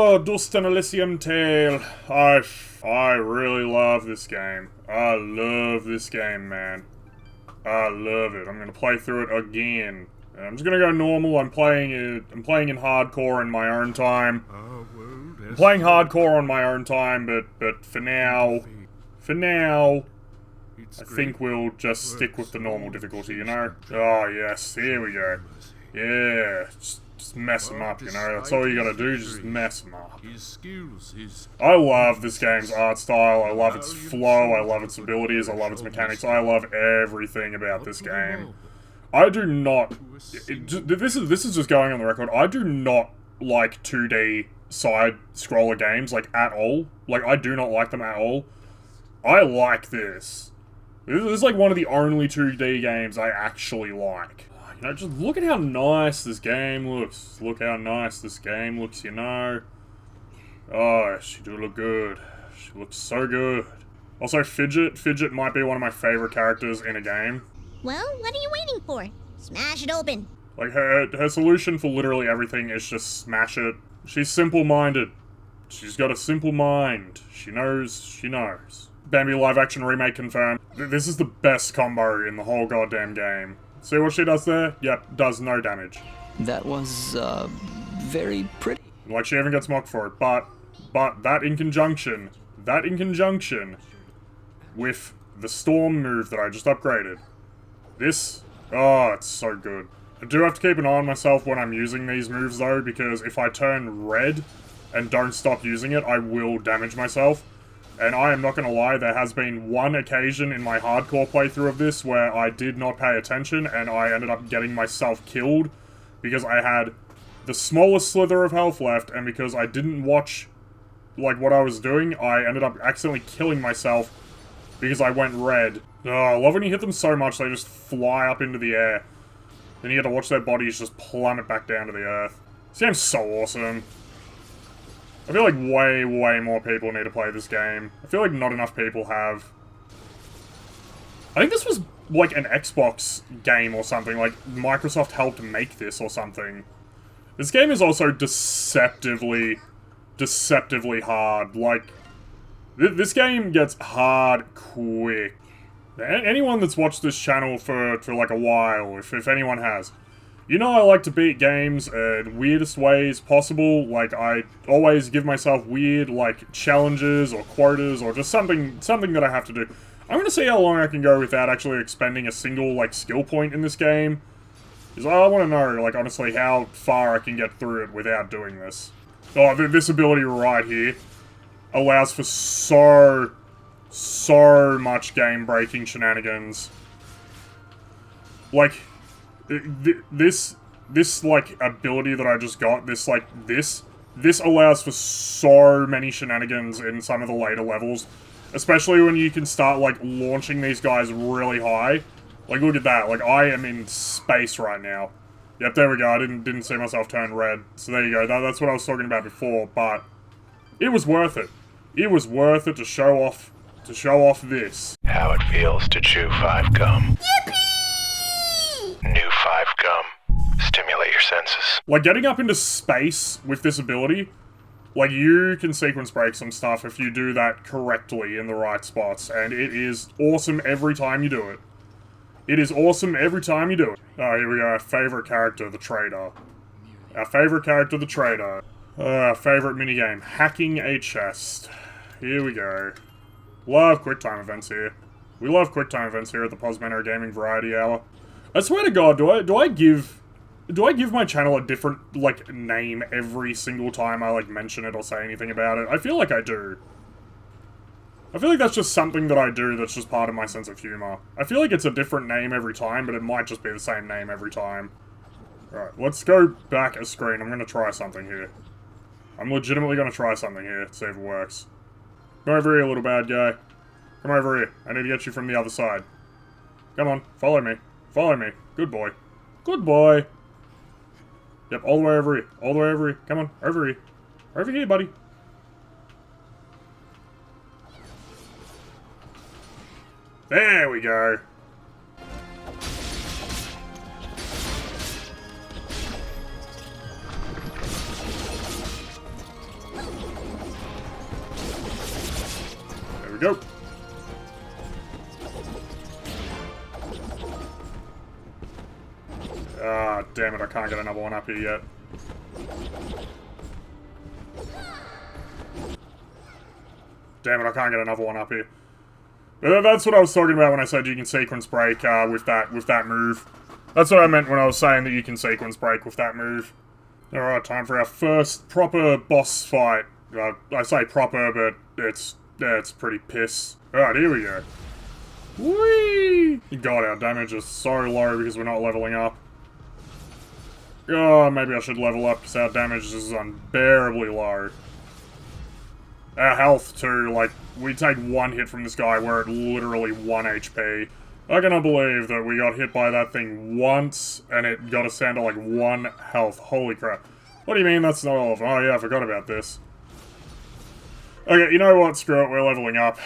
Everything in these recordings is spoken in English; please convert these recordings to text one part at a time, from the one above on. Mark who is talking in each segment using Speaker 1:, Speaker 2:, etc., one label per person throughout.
Speaker 1: Oh, Dust and Elysian Tale. I really love this game. I love this game, man. I love it. I'm gonna play through it again. I'm just gonna go normal. I'm playing in hardcore in my own time. I'm playing hardcore on my own time, but for now, I think we'll just stick with the normal difficulty, you know? Oh, yes, here we go. Yeah, just mess them up, you know? That's all you gotta do, just mess them up. I love this game's art style, I love its flow, I love its abilities, I love its mechanics, I love everything about this game. I do not... This is just going on the record, I do not like 2D side-scroller games, like, at all. Like, I do not like them at all. I like this. This is like one of the only 2D games I actually like. You know, just look at how nice this game looks. Look how nice this game looks, you know. Oh, she do look good. She looks so good. Also, Fidget. Fidget might be one of my favorite characters in a game.
Speaker 2: Well, what are you waiting for? Smash it open.
Speaker 1: Like, her solution for literally everything is just smash it. She's simple-minded. She's got a simple mind. She knows, she knows. Bambi live-action remake confirmed. This is the best combo in the whole goddamn game. See what she does there? Yep, does no damage.
Speaker 3: That was, very pretty.
Speaker 1: Like, she even gets mocked for it, but that in conjunction with the storm move that I just upgraded. This, oh, it's so good. I do have to keep an eye on myself when I'm using these moves, though, because if I turn red and don't stop using it, I will damage myself. And I am not gonna lie, there has been one occasion in my hardcore playthrough of this where I did not pay attention and I ended up getting myself killed because I had the smallest slither of health left, and because I didn't watch, like, what I was doing, I ended up accidentally killing myself because I went red. Oh, I love when you hit them so much they just fly up into the air. Then you get to watch their bodies just plummet back down to the earth. This game's so awesome. I feel like way more people need to play this game. I feel like not enough people have. I think this was, like, an Xbox game or something. Like, Microsoft helped make this or something. This game is also deceptively hard. Like, this game gets hard quick. Anyone that's watched this channel for like, a while, if anyone has, you know I like to beat games in weirdest ways possible. Like, I always give myself weird, like, challenges or quotas or just something that I have to do. I'm gonna see how long I can go without actually expending a single, like, skill point in this game. Because I want to know, like, honestly, how far I can get through it without doing this. Oh, this ability right here allows for so much game-breaking shenanigans. Like, this, like, ability that I just got, this allows for so many shenanigans in some of the later levels. Especially when you can start, like, launching these guys really high. Like, look at that. Like, I am in space right now. Yep, there we go. I didn't see myself turn red. So there you go. That's what I was talking about before, but it was worth it. It was worth it to show off this.
Speaker 4: How it feels to chew 5 gum.
Speaker 2: Yippee!
Speaker 4: New 5 gum. Stimulate your senses.
Speaker 1: Like, getting up into space with this ability, like, you can sequence break some stuff if you do that correctly in the right spots, and it is awesome every time you do it. It is awesome every time you do it. Oh, here we go, our favorite character, the Trader. Our favorite character, the Trader. Our favorite minigame, hacking a chest. Here we go. Love QuickTime events here. We love QuickTime events here at the Posmano Gaming Variety Hour. I swear to God, do I give my channel a different, like, name every single time I, like, mention it or say anything about it? I feel like I do. I feel like that's just something that I do that's just part of my sense of humor. I feel like it's a different name every time, but it might just be the same name every time. Alright, let's go back a screen. I'm gonna try something here. I'm legitimately gonna try something here, see if it works. Come over here, little bad guy. Come over here. I need to get you from the other side. Come on, follow me. Follow me. Good boy. Good boy. Yep, all the way over here. All the way over here. Come on, over here. Over here, buddy. There we go. we go. Ah, damn it, I can't get another one up here yet. Damn it, I can't get another one up here. That's what I was talking about when I said you can sequence break with that move. That's what I meant when I was saying that you can sequence break with that move. Alright, time for our first proper boss fight. I say proper, but it's pretty piss. Alright, here we go. Whee! God, our damage is so low because we're not leveling up. Oh, maybe I should level up because our damage is unbearably low. Our health, too, like, we take one hit from this guy, we're at literally 1 HP. I cannot believe that we got hit by that thing once, and it got us down to, like, 1 health. Holy crap. What do you mean that's not all of them? Oh, yeah, I forgot about this. Okay, you know what? Screw it, we're leveling up.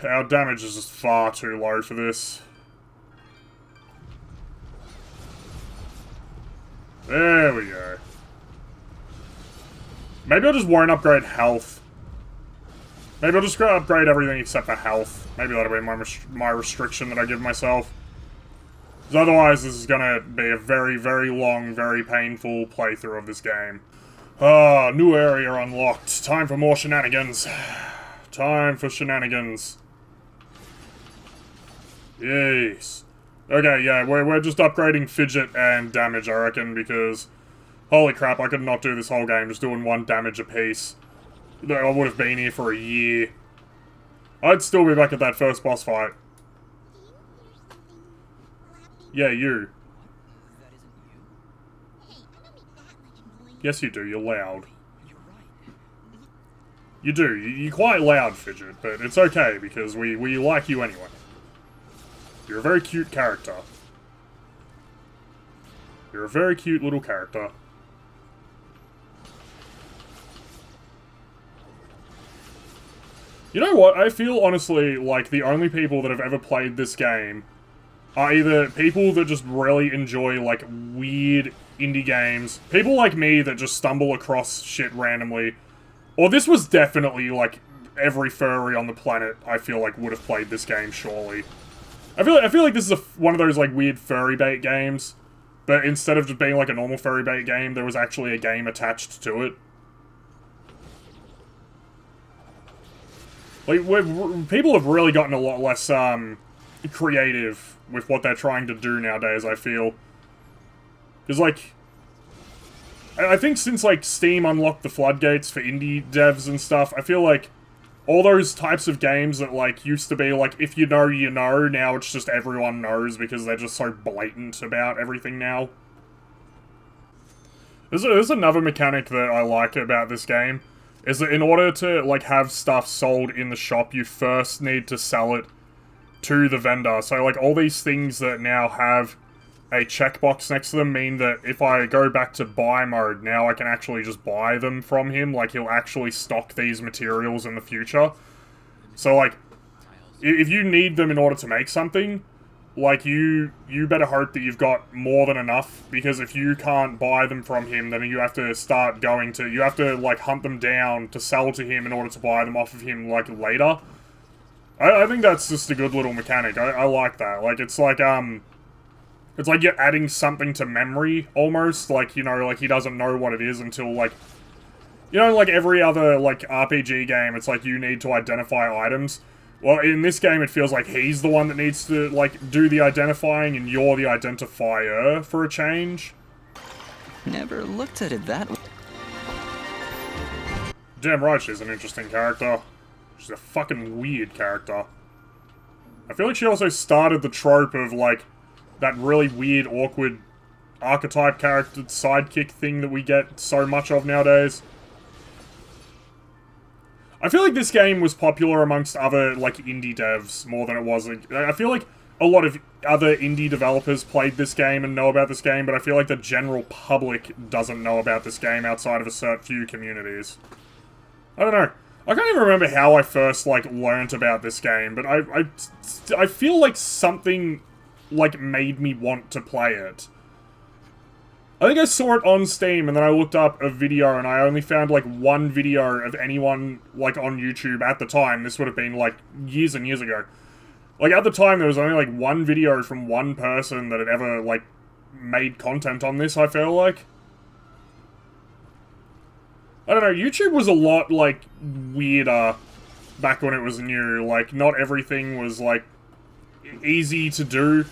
Speaker 1: Our damage is just far too low for this. There we go. Maybe I just won't upgrade health. Maybe I'll just go upgrade everything except for health. Maybe that'll be my restriction that I give myself. Because otherwise, this is gonna be a very, very long, very painful playthrough of this game. Ah, new area unlocked. Time for more shenanigans. Time for shenanigans. Yes. Okay, yeah, we're just upgrading fidget and damage, I reckon, because... Holy crap, I could not do this whole game just doing 1 damage apiece. I would have been here for a year. I'd still be back at that first boss fight. Yeah, you. Yes, you do. You're loud. You do. You're quite loud, Fidget, but it's okay, because we like you anyway. You're a very cute character. You're a very cute little character. You know what? I feel, honestly, like the only people that have ever played this game are either people that just really enjoy, like, weird indie games, people like me that just stumble across shit randomly, or this was definitely, like, every furry on the planet, I feel like, would have played this game, surely. I feel like this is one of those, like, weird furry bait games, but instead of just being, like, a normal furry bait game, there was actually a game attached to it. Like, people have really gotten a lot less, creative with what they're trying to do nowadays, I feel. Because, like, I think since, like, Steam unlocked the floodgates for indie devs and stuff, I feel like all those types of games that, like, used to be, like, if you know, you know, now it's just everyone knows because they're just so blatant about everything now. There's another mechanic that I like about this game. Is that in order to, like, have stuff sold in the shop, you first need to sell it to the vendor. So, like, all these things that now have a checkbox next to them mean that if I go back to buy mode, now I can actually just buy them from him. Like, he'll actually stock these materials in the future. So, like, if you need them in order to make something, like, you better hope that you've got more than enough, because if you can't buy them from him, then you have to start you have to, like, hunt them down to sell to him in order to buy them off of him, like, later. I think that's just a good little mechanic. I like that. Like, it's like you're adding something to memory, almost. Like, you know, like, he doesn't know what it is until, like, you know, like every other, like, RPG game, it's like you need to identify items. Well, in this game, it feels like he's the one that needs to, like, do the identifying, and you're the identifier for a change.
Speaker 3: Never looked at it that way.
Speaker 1: Damn right she's an interesting character. She's a fucking weird character. I feel like she also started the trope of, like, that really weird, awkward archetype character sidekick thing that we get so much of nowadays. I feel like this game was popular amongst other, like, indie devs more than it was. Like, I feel like a lot of other indie developers played this game and know about this game, but I feel like the general public doesn't know about this game outside of a certain few communities. I don't know. I can't even remember how I first, like, learnt about this game, but I feel like something, like, made me want to play it. I think I saw it on Steam, and then I looked up a video, and I only found, like, one video of anyone, like, on YouTube at the time. This would have been, like, years and years ago. Like, at the time, there was only, like, one video from one person that had ever, like, made content on this, I feel like. I don't know, YouTube was a lot, like, weirder back when it was new. Like, not everything was, like, easy to do.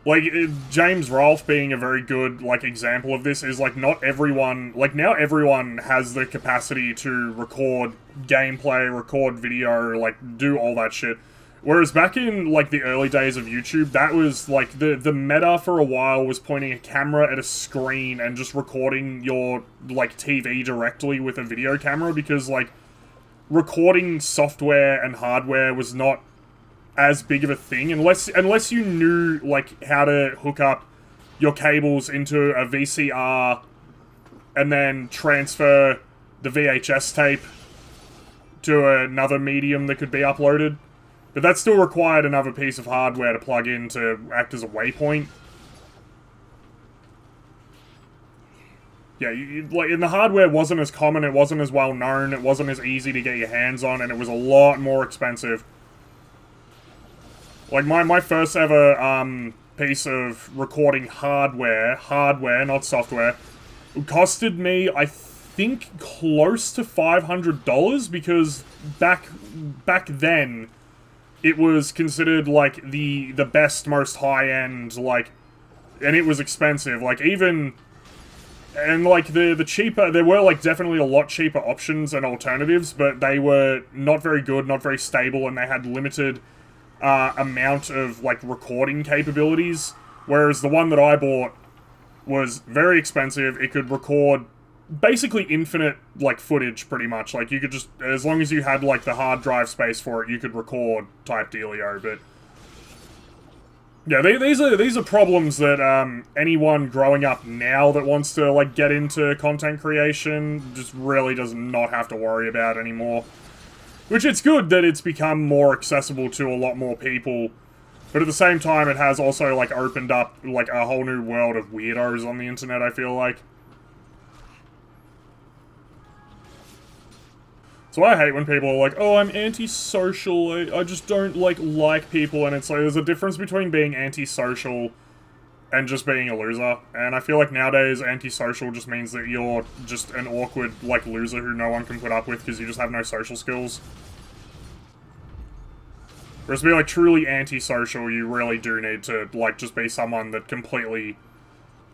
Speaker 1: Like, James Rolfe being a very good, like, example of this is, like, not everyone... Like, now everyone has the capacity to record gameplay, record video, like, do all that shit. Whereas back in, like, the early days of YouTube, that was, like, the meta for a while was pointing a camera at a screen and just recording your, like, TV directly with a video camera, because, like, recording software and hardware was not as big of a thing, unless you knew, like, how to hook up your cables into a VCR and then transfer the VHS tape to another medium that could be uploaded. But that still required another piece of hardware to plug in to act as a waypoint. Yeah, like, and the hardware wasn't as common, it wasn't as well known, it wasn't as easy to get your hands on, and it was a lot more expensive. Like, my first ever, piece of recording hardware, not software, costed me, I think, close to $500, because back then, it was considered, like, the best, most high-end, like, and it was expensive, like, even, and, like, the cheaper, there were, like, definitely a lot cheaper options and alternatives, but they were not very good, not very stable, and they had limited amount of, like, recording capabilities, whereas the one that I bought was very expensive. It could record basically infinite, like, footage, pretty much. Like, you could just, as long as you had, like, the hard drive space for it, you could record type dealio, but yeah, these are problems that anyone growing up now that wants to, like, get into content creation just really does not have to worry about anymore. Which, it's good that it's become more accessible to a lot more people, but at the same time it has also, like, opened up, like, a whole new world of weirdos on the internet, I feel like. So I hate when people are like, oh, I'm antisocial, I just don't, like people, and it's like, there's a difference between being antisocial and just being a loser, and I feel like nowadays antisocial just means that you're just an awkward, like, loser who no one can put up with because you just have no social skills. Whereas to be, like, truly antisocial, you really do need to, like, just be someone that completely,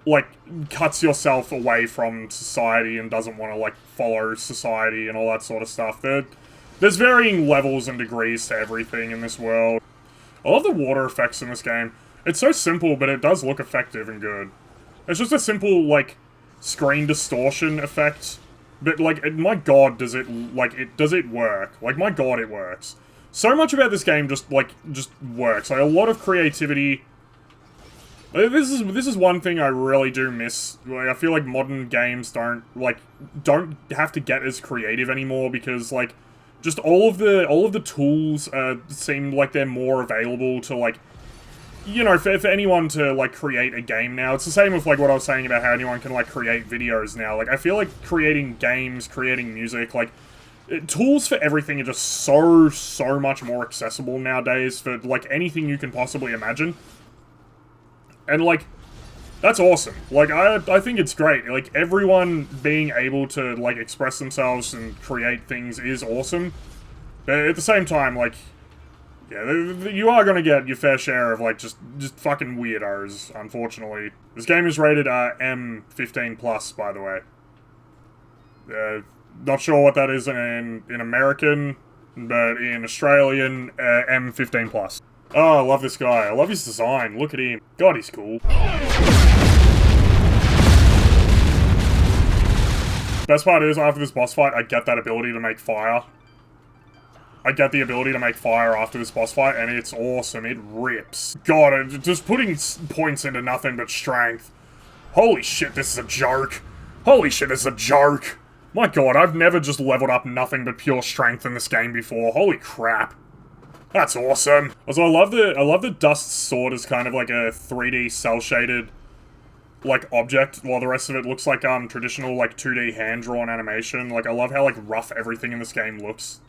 Speaker 1: like, cuts yourself away from society and doesn't want to, like, follow society and all that sort of stuff. There's varying levels and degrees to everything in this world. I love the water effects in this game. It's so simple, but it does look effective and good. It's just a simple, like, screen distortion effect. But, like, my god, does it work? Like, my god, it works. So much about this game just works. Like, a lot of creativity. This is one thing I really do miss. Like, I feel like modern games don't have to get as creative anymore, because, like, just all of the tools seem like they're more available to, like, you know, for anyone to, like, create a game now. It's the same with, like, what I was saying about how anyone can, like, create videos now. Like, I feel like creating games, creating music, like, tools for everything are just so much more accessible nowadays for, like, anything you can possibly imagine. And, like, that's awesome. Like, I think it's great. Like, everyone being able to, like, express themselves and create things is awesome. But at the same time, like, yeah, you are gonna get your fair share of, like, just fucking weirdos, unfortunately. This game is rated M15+, by the way. Not sure what that is in American, but in Australian, M15+. Oh, I love this guy. I love his design. Look at him. God, he's cool. Best part is, after this boss fight, I get that ability to make fire. I get the ability to make fire after this boss fight, and it's awesome. It rips. God, just putting points into nothing but strength. Holy shit, this is a joke. Holy shit, this is a joke. My god, I've never just leveled up nothing but pure strength in this game before. Holy crap. That's awesome. Also, I love the Dust Sword as kind of like a 3D cel-shaded, like, object, while the rest of it looks like, traditional, like, 2D hand-drawn animation. Like, I love how, like, rough everything in this game looks.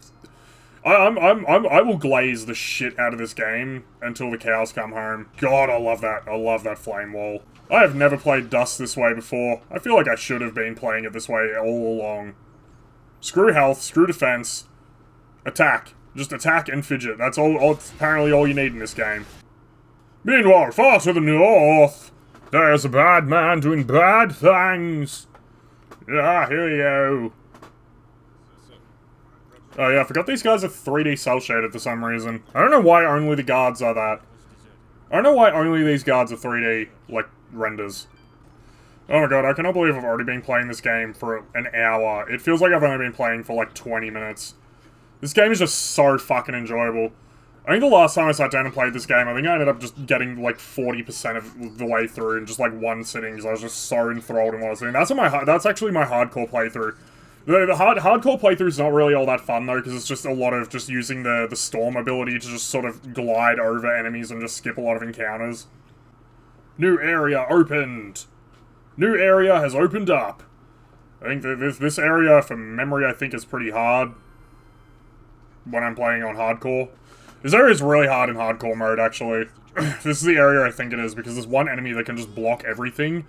Speaker 1: I will glaze the shit out of this game until the cows come home. God, I love that. I love that flame wall. I have never played Dust this way before. I feel like I should have been playing it this way all along. Screw health, screw defense, attack. Just attack and fidget. That's apparently all you need in this game. Meanwhile, far to the north, there's a bad man doing bad things. Ah, here we go. Oh yeah, I forgot these guys are 3D cel-shaded for some reason. I don't know why only the guards are that. I don't know why only these guards are 3D, like, renders. Oh my god, I cannot believe I've already been playing this game for an hour. It feels like I've only been playing for like 20 minutes. This game is just so fucking enjoyable. I think the last time I sat down and played this game, I think I ended up just getting like 40% of the way through in just like one sitting, because I was just so enthralled in what I was doing. That's actually my hardcore playthrough. The hardcore playthrough is not really all that fun though, because it's just a lot of just using the storm ability to just sort of glide over enemies and just skip a lot of encounters. New area opened! New area has opened up! I think this area, from memory, I think is pretty hard when I'm playing on hardcore. This area is really hard in hardcore mode, actually. This is the area I think it is, because there's one enemy that can just block everything.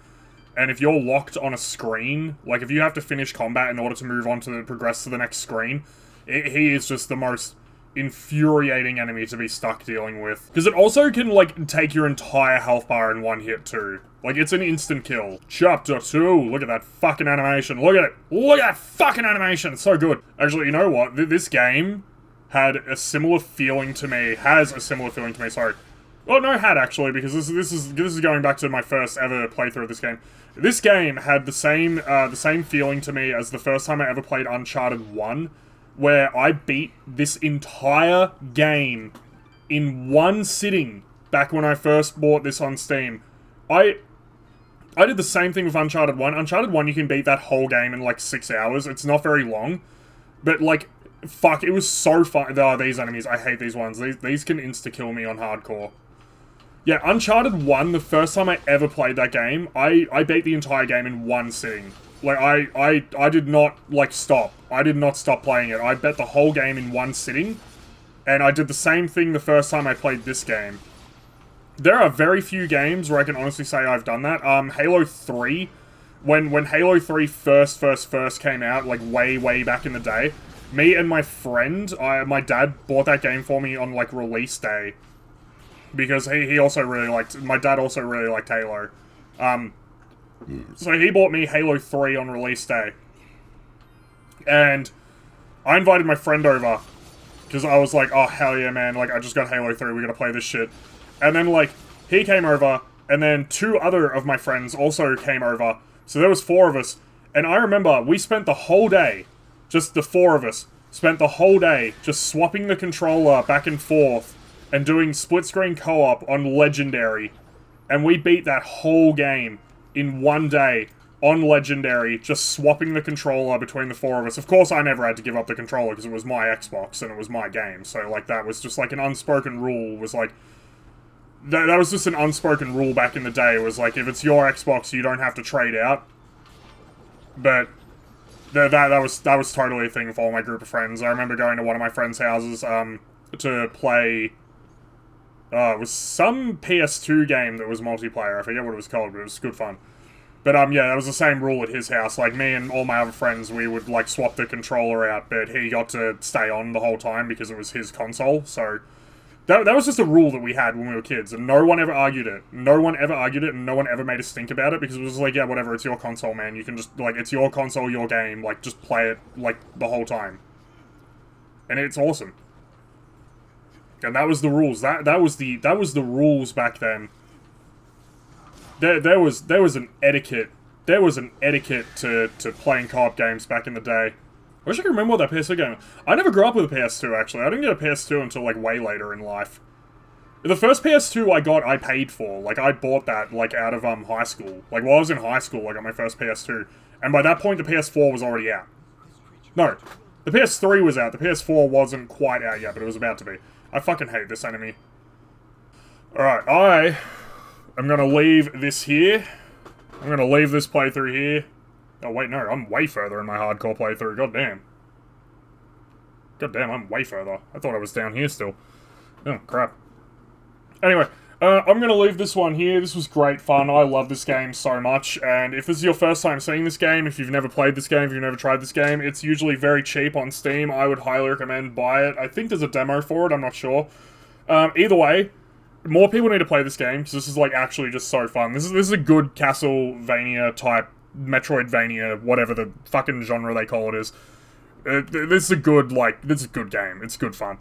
Speaker 1: And if you're locked on a screen, like if you have to finish combat in order to move on to progress to the next screen, he is just the most infuriating enemy to be stuck dealing with. Because it also can, like, take your entire health bar in one hit, too. Like, it's an instant kill. Chapter 2, look at that fucking animation. Look at it. Look at that fucking animation. It's so good. Actually, you know what? This game had a similar feeling to me. Has a similar feeling to me, sorry. Well, no, had actually, because this is going back to my first ever playthrough of this game. This game had the same feeling to me as the first time I ever played Uncharted 1, where I beat this entire game in one sitting back when I first bought this on Steam. I did the same thing with Uncharted 1. Uncharted 1, you can beat that whole game in like 6 hours. It's not very long, but like, fuck, it was so fun. Oh, these enemies, I hate these ones. These can insta-kill me on hardcore. Yeah, Uncharted 1, the first time I ever played that game, I beat the entire game in one sitting. Like, I did not, like, stop. I did not stop playing it. I bet the whole game in one sitting, and I did the same thing the first time I played this game. There are very few games where I can honestly say I've done that. Halo 3, when Halo 3 first came out, like, way back in the day, me and my friend, my dad bought that game for me on, like, release day. Because he also really liked... My dad also really liked Halo. So he bought me Halo 3 on release day. And I invited my friend over. Because I was like, oh, hell yeah, man. Like, I just got Halo 3. We gotta play this shit. And then, like, he came over. And then 2 other of my friends also came over. So there was 4 of us. And I remember we spent the whole day, just the 4 of us, spent the whole day just swapping the controller back and forth and doing split-screen co-op on Legendary. And we beat that whole game in one day on Legendary, just swapping the controller between the 4 of us. Of course, I never had to give up the controller because it was my Xbox and it was my game. So, like, that was just, like, an unspoken rule. Was, like... That was just an unspoken rule back in the day. It was, like, if it's your Xbox, you don't have to trade out. But... That was totally a thing for all my group of friends. I remember going to one of my friends' houses, to play... it was some PS2 game that was multiplayer. I forget what it was called, but it was good fun. But, yeah, that was the same rule at his house. Like, me and all my other friends, we would, like, swap the controller out, but he got to stay on the whole time because it was his console. So, that was just a rule that we had when we were kids, and no one ever argued it. No one ever argued it, and no one ever made a stink about it, because it was like, yeah, whatever, it's your console, man. You can just, like, it's your console, your game. Like, just play it, like, the whole time. And it's awesome. And that was the rules. That was the rules back then. There was an etiquette. There was an etiquette to playing co-op games back in the day. I wish I could remember what that PS2 game... I never grew up with a PS2, actually. I didn't get a PS2 until, like, way later in life. The first PS2 I got, I paid for. Like, I bought that, like, out of, high school. Like, while I was in high school, I got my first PS2. And by that point, the PS4 was already out. No. The PS3 was out. The PS4 wasn't quite out yet, but it was about to be. I fucking hate this enemy. Alright, I am gonna leave this here. I'm gonna leave this playthrough here. Oh, wait, no, I'm way further in my hardcore playthrough. God damn. God damn, I'm way further. I thought I was down here still. Oh, crap. Anyway, I'm gonna leave this one here. This was great fun. I love this game so much, and if this is your first time seeing this game, if you've never played this game, if you've never tried this game, it's usually very cheap on Steam. I would highly recommend buy it. I think there's a demo for it, I'm not sure. Either way, more people need to play this game, because this is, like, actually just so fun. This is a good Castlevania-type, Metroidvania, whatever the fucking genre they call it is. This is a good, this is a good game. It's good fun.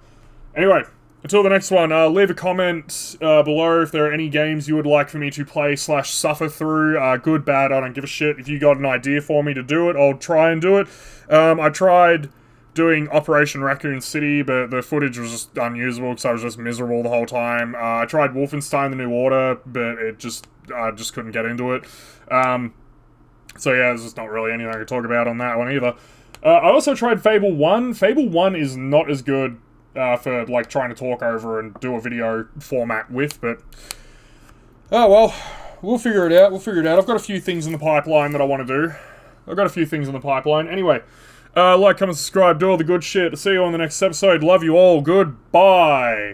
Speaker 1: Anyway, until the next one, leave a comment below if there are any games you would like for me to play / suffer through. Good, bad, I don't give a shit. If you got an idea for me to do it, I'll try and do it. I tried doing Operation Raccoon City, but the footage was just unusable because I was just miserable the whole time. I tried Wolfenstein The New Order, but I just couldn't get into it. So yeah, there's just not really anything I could talk about on that one either. I also tried Fable 1. Fable 1 is not as good for, like, trying to talk over and do a video format with, but... Oh, well, we'll figure it out, I've got a few things in the pipeline that I want to do. Anyway, like, comment, subscribe, do all the good shit. See you on the next episode. Love you all. Goodbye.